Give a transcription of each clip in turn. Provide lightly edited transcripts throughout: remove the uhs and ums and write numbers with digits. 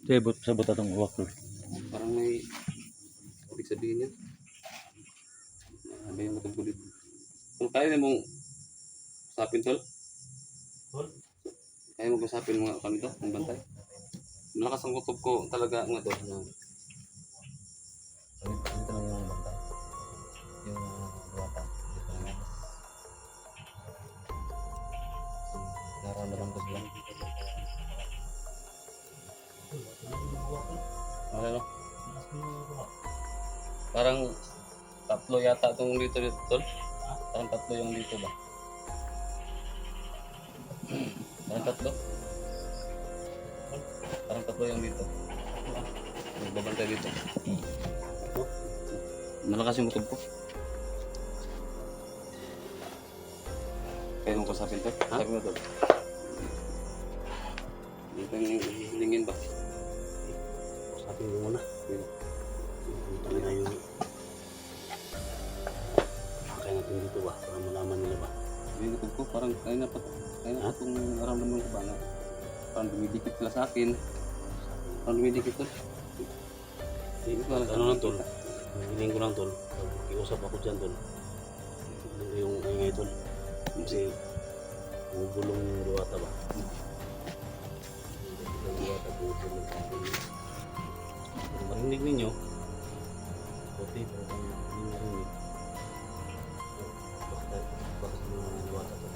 Debot sa buta tong uwak ko. Parang may ibig sabihin yan. Ano yung matagulid. Kung kaya na mong usapin, tol? Kaya mo usapin mga kami to, ang bantay. Malakas ang kutob ko talaga nga to. Dito lang yung bantay. Yung bata. Dito lang yan. Nararamdaman ko sila. Ano? Parang tatlo yata itong dito tol. Parang tatlo yung dito ba? Parang tatlo. Parang tatlo yung dito. Nagbabantay dito. Malakas yung kutob ko. Kaya mong kasapin to? Sabi mo to. Dito yung hilingin ba? Sabi mo muna. Talaga yung kaya natin dito ba? Para malaman nila ba? Yung kutob ko parang kaya na pa itong naramdaman ko ba na parang dumidikit sila sa akin. Parang dumidikit to. Ano lang tol? Hiling ko lang tol. Iusap ako dyan tol. Yung ingay tol. Kasi bubulong yung luwata ba? Yung luwata bubulong sa akin. Kung marinig ninyo, puti pero kung hindi marinig, bakit yung luwata tol?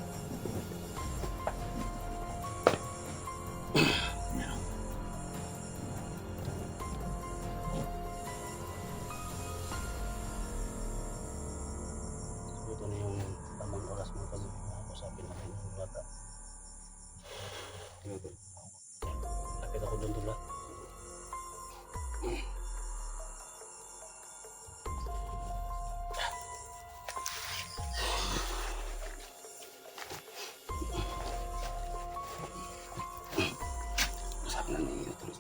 Ito na yung tamang oras mo kami. Usapin natin yung bata. Lapit ako doon tula. Usapin na ninyo tuloy.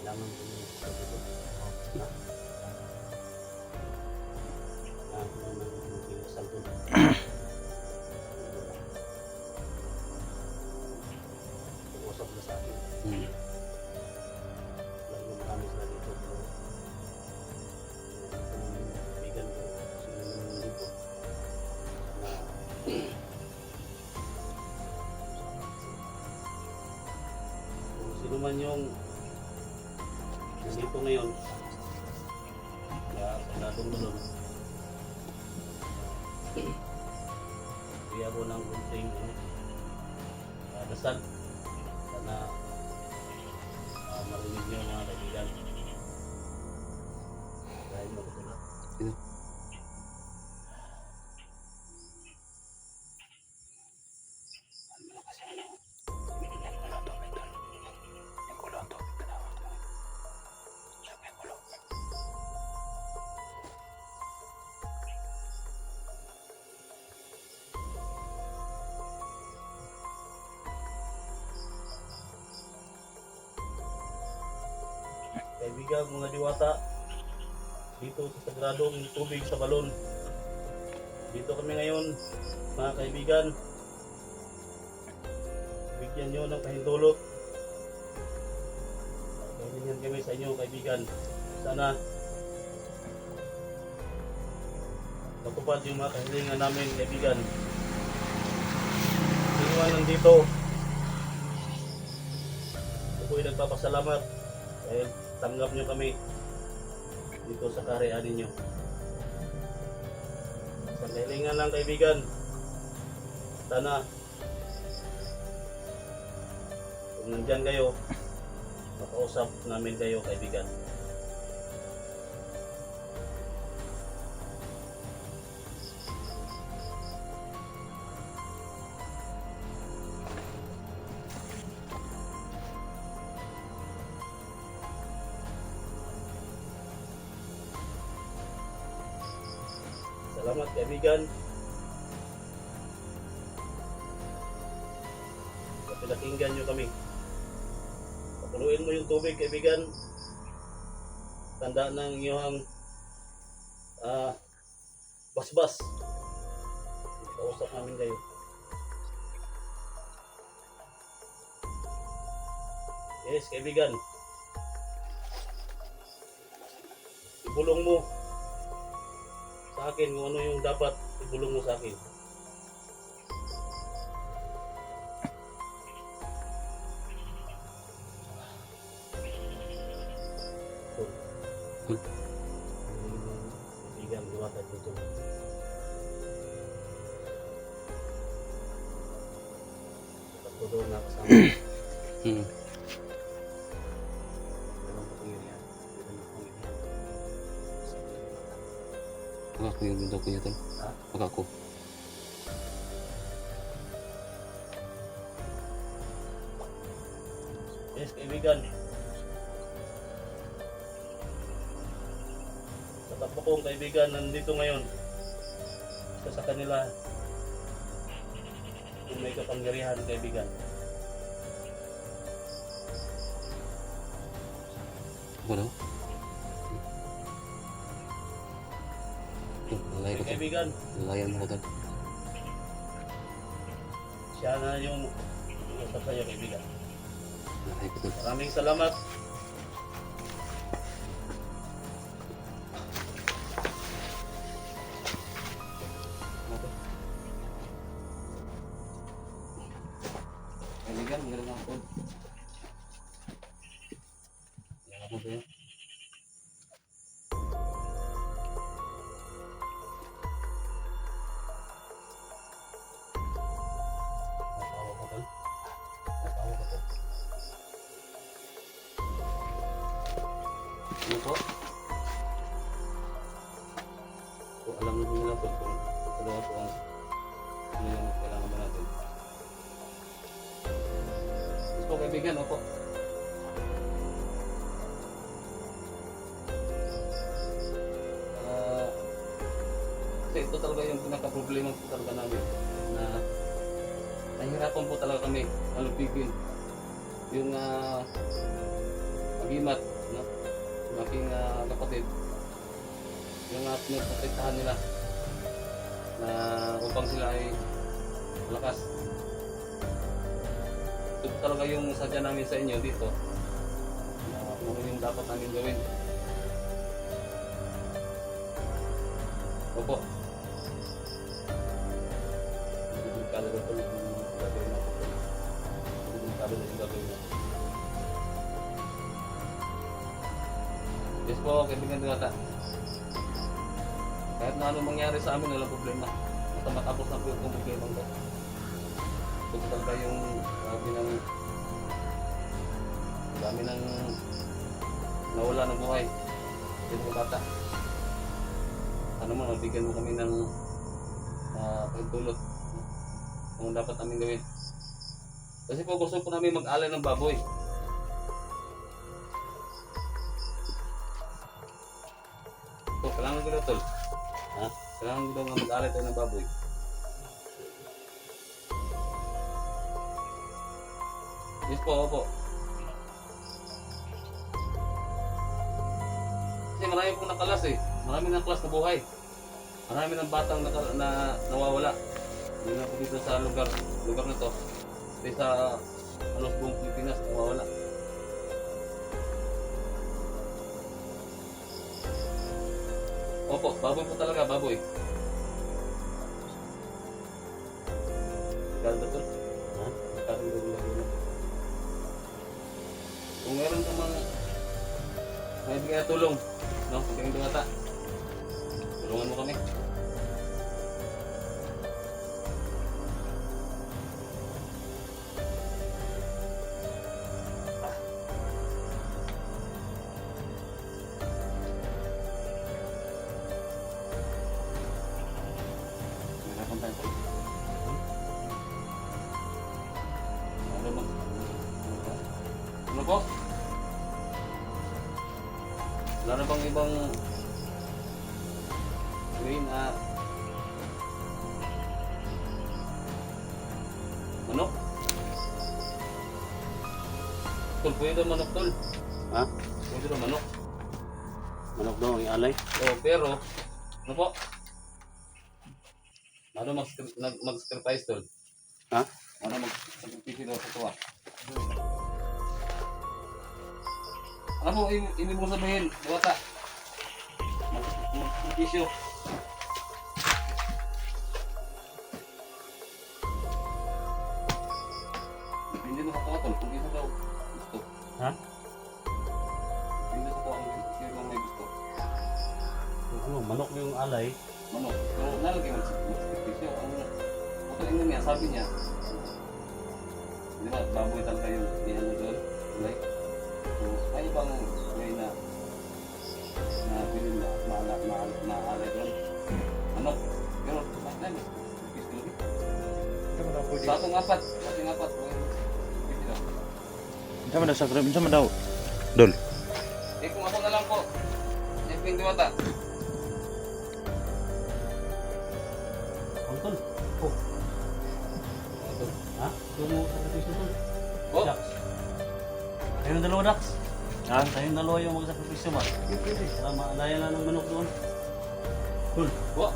Kailangan ko yung sabi ko. Na? Kailangan ko yung pinasal ko. Pag-usap na sa akin. Lalo marami sila dito. Pero kung kaibigan ko, sino naman dito. Na kung sino man yung nandito ngayon na natulong kaya ko ng kunting dasal sana marinig nyo mga kaibigan dahil matutulak. Kaibigan, mga diwata, dito sa sagradong tubig sa balon. Dito kami ngayon, mga kaibigan. Bigyan nyo ng kahintulot. Kahilingan kami sa inyo, kaibigan. Sana matupad yung mga kahilingan namin, kaibigan. Sino man nandito, ako'y nagpapasalamat dahil tanggap nyo kami dito sa kaharian ninyo. Sa kahilingan lang, kaibigan, sana kung nandyan kayo, makausap namin kayo, kaibigan. Salamat kaibigan. Sa pinakinggan nyo kami. Patuluin mo yung tubig kaibigan. Tanda ng iyong basbas. Kausap namin kayo. Yes, kaibigan. Ibulong mo sa akin kung ano yung dapat ibulong mo sa akin. Kaibigan, Diwata dito. Tatlo na kasama. Hmm. Walang kapangyarihan. Walang kapangyarihan. Baka ko yung daw ko niya tol. Ha? Baka ko. Yes, kaibigan. Sa tapo kong kaibigan, nandito ngayon. Isa sa kanila, kung may kapangyarihan, kaibigan. Ako daw? Lalay ko tol. Kaibigan, Lalayan mo ko tol. siya na yung usap sa'yo, kaibigan. Lalay ko tol. Maraming salamat. Kaibigan, meron ako tol. Yan ako sa'yo. Natawa ko tol. Natawa ko tol. Ano po? Kung alam mo nila po kung dalawa po ang ano yung kailangan ba natin. Gusto ko kaibigan, opo. Kasi ito talaga yung pinaka-problema po talaga namin na nahihirapan po talaga kami malupigin yung agimat, no? Yung aking kapatid, yung pinoprotektahan nila na upang sila ay malakas. Ito po talaga yung sadya namin sa inyo dito na kung ano yung dapat namin gawin. Opo. Delikado na ito yung gagawin natin. Delikado na yung gagawin natin. Yes po, kaibigan Diwata. Kahit na anong mangyari sa amin, walang problema. Basta matapos na po yung problema ko. Ito po talaga yung dami ng nawala ng buhay. Ito po bata. Ano mo, mabigyan mo kami ng pagtulot kung dapat namin gawin. Kasi po gusto po namin mag-alay ng baboy. So, kailangan ko na tol. Ha? Kailangan ko daw nga mag-alay tayo ng baboy. Yes po, opo. Kasi marami pong nakalas eh. Marami ng class na buhay. Marami ng batang nawawala. Hindi na po dito sa lugar na to. Kasi sa halos buong Pilipinas nawawala. Opo, baboy po talaga, baboy. Ganda to. Ha? Kaya mo. Kung meron kang mga may bigay na tulong, no? Pagkain Diwata. Tulungan mo kami. Meron tayo po. Ano mo? Ano po? Wala na bang ibang way na tol. Pwede daw manok, tol. Ha? Pwede daw manok. Manok daw ang alay. Oh, pero, ano po? Ano mag-sacrifice, tol? Ha? Ano mag-sacrifice daw sa tuwa? Ano po, ibig mo sabihin, Diwata? Mag-sacrifice. Hindi na sa tuwa, tol. Kung isa daw gusto. Ha? Hindi sa tuwa, kung sino may gusto. Ano, manok yung alay. Ano, pero nalagay mag-sacrifice. Ang ito niya, sabi niya, di ba, baboy talaga yung ano doon, right? So, may ibang way na bilhin na maalay doon. Ano? Pero, last time, sacrifice ko lagi. Sa atong apat, pwede lang. Minsan mo daw sa minsan mo daw. Dol. Eh, kung ako na lang po, Eping Diwata. Ang tol. Oh. Ha? Doon mo sakripisyo tol. Oh, Dax. Tayong dalawa, Dax. Ha? Tayong dalawa yung magsakripisyo ba? Para maalaya na ng manok doon. Tol. oh.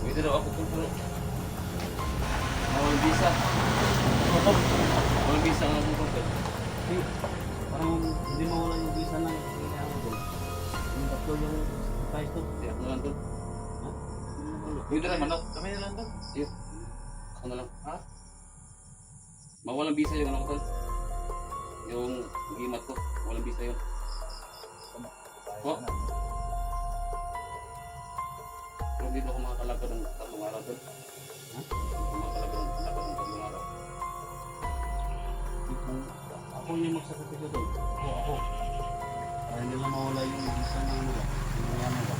Pwede daw ako kung Mawal visa. Mawal visa ang akong kung Eh, parang hindi mawala yung visa ng kailangan doon. Yung tatlo yung price tol. Ako na lang doon. Ha? Pwede na manok. Kami na lang doon. Ako na lang. Ha? Mawalang visa yung ano ko tol. Yung gimat ko. Walang visa yun. Oh. Pero dito ako makakalagad ng 3 araw tol. Ha? Dito ako makakalagad ng 3 araw. Kung ako yung magsakripisyo doon. Ako. Para hindi lang mawala yung visa ng ano ba? Yung yaman ba?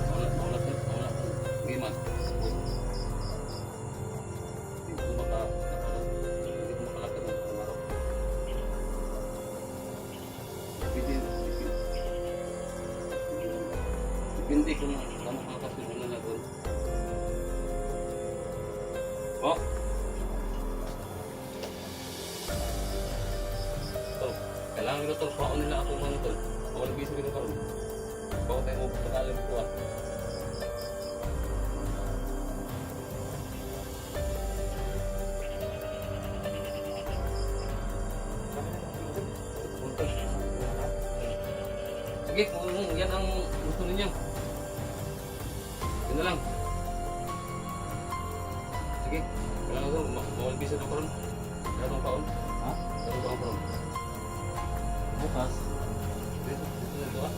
Mawala tol. Mawala tol. Gimat. Dito makalagad ng 3 araw. Depende kung ano makakapit na lang doon. Oh! Tol, kailangan nila tol, paon nila ako ano tol. Bawal bisa ko karon. Bawal tayo mo pagkakalam ko ah. Sige, kung yan ang gusto ninyo. Yun na lang. Sige, kailangan ko, bawal bisa na karon. Kailangan paon. Ha? Kailangan paon karon. Bukas. Dito na ito ah.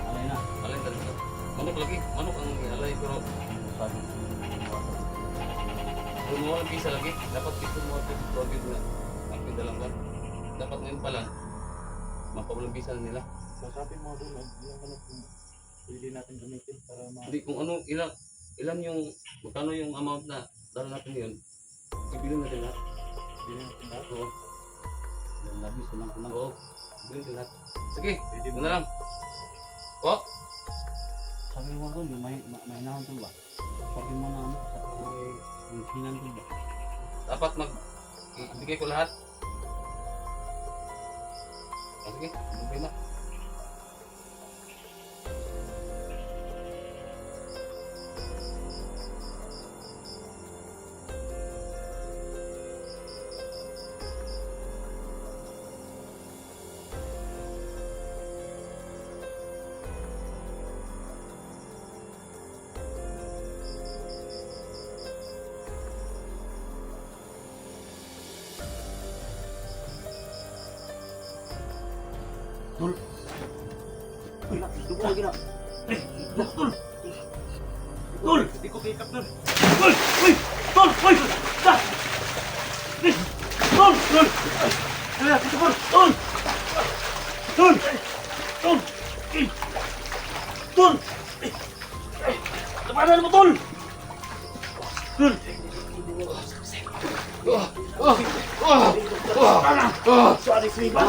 Alay na. Alay na dito. Manok lagi. Manok ang alay pero Sabi. kung mo walang bisa lagi, dapat ito mo ito problem na ang pindalang dapat ngayon pa lang mapawalang bisa na nila. Sasabi mo doon, yung manok yung pwede natin gamitin para Hindi kung ano, ilan yung, magkano yung amount na dala natin yun, ibilin natin lahat. Bilhin natin lahat. Oo, Yung labis, kulang-kulang. oo, ibilin natin lahat. Sige, Pwede yun na lang. Oh, Sabi mo doon, yung may nahon tol ba? Sabi mo na ano, yung hinan tol ba? dapat ibigay ko lahat. Sige, ibigay na. Tol! Uy, dugo lagi na! Tol! Tol! Hindi ko kay Kapten! Uy! Uy! Tol! Uy! Da! Tol! Tol! Kaya, kita ko! Tol! Tol! Tol! Tol! Tapanan mo, Tol! Tol! Sorry, Slipa!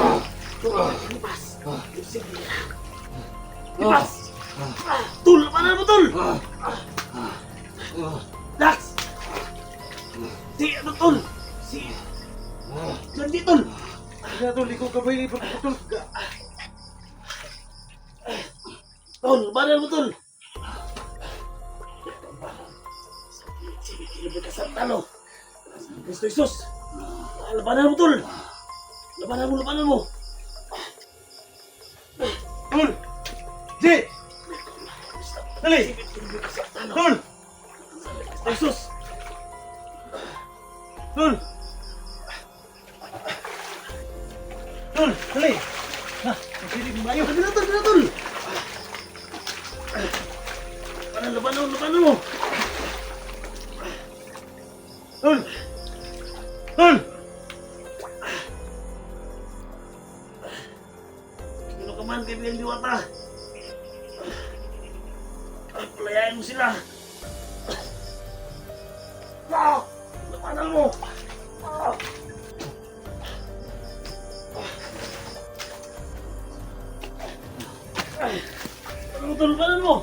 Dimas! Tol, labanan mo, Tol! Dax! Si, ano, Tol? Si... Landi, Tol! Kaya tol, ikaw kabay ni Tol. Tol, labanan mo, Tol! Sige, kinabay ka sa talo. Gusto, Isus! Labanan mo, Tol! Labanan mo! Tol! Di! Dali! Tol! Jesus! Tol! Tol! Dali! Ha! Sige, mayo! Tol! Labanan mo! Tol! Tol! Sino ka man, kaibigan Diwata? Palayain mo sila! Labanan mo! Labanan mo!